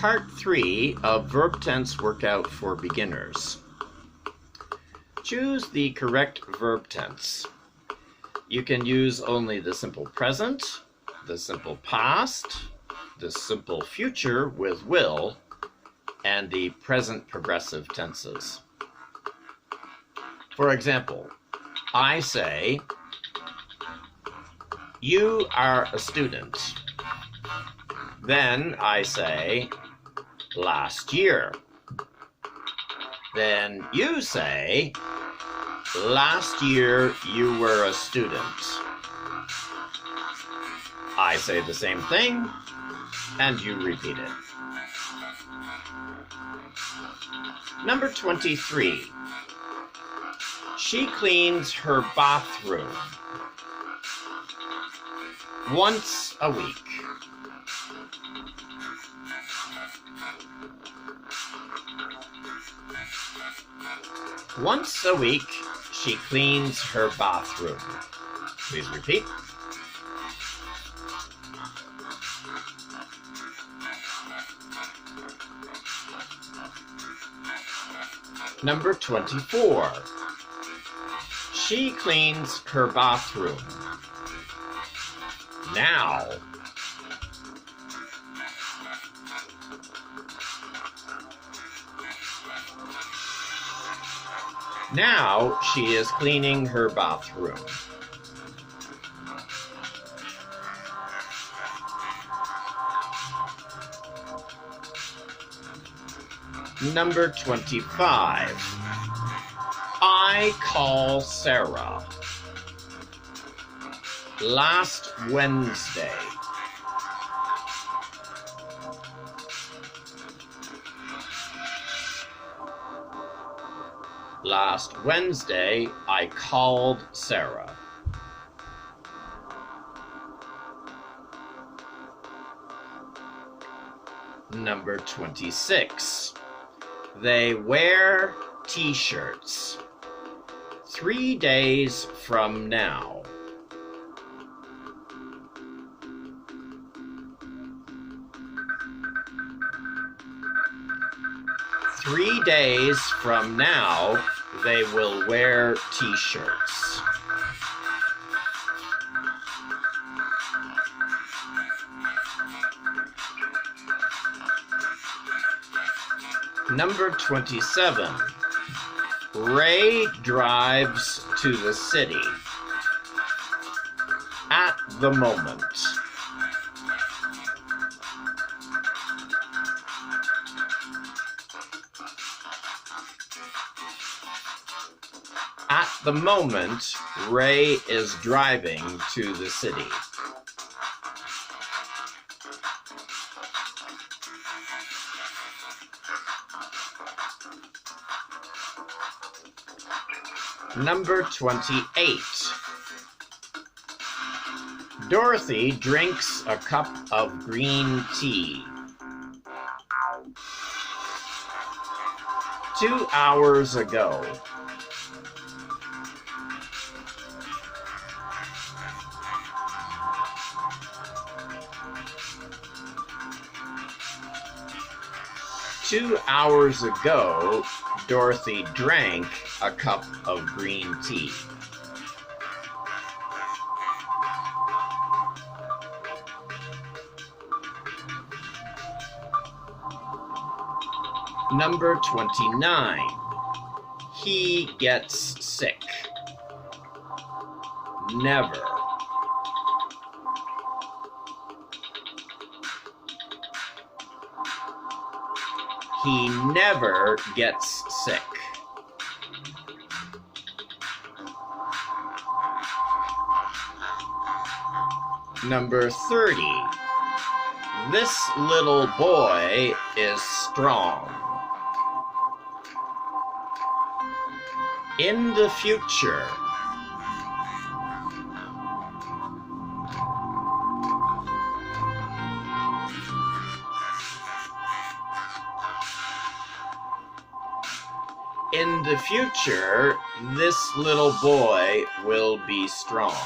Part 3 of Verb Tense Workout for Beginners. Choose the correct verb tense. You can use only the simple present, the simple past, the simple future with will, and the present progressive tenses. For example, I say, "You are a student." Then I say, "Last year." Then you say, "Last year you were a student." I say the same thing, and you repeat it. Number 23. She cleans her bathroom once a week. Once a week, she cleans her bathroom. Please repeat. Number 24. She cleans her bathroom now. Now she is cleaning her bathroom. Number 25. I call Sarah last Wednesday. Last Wednesday, I called Sarah. Number 26. They wear t-shirts 3 days from now. "3 days from now, they will wear t-shirts." Number 27. Ray drives to the city at the moment. At the moment, Ray is driving to the city. Number 28. Dorothy drinks a cup of green tea 2 hours ago. "2 hours ago, Dorothy drank a cup of green tea." Number 29. He gets sick. Never. He never gets sick. Number 30. This little boy is strong. In the future. In the future, this little boy will be strong.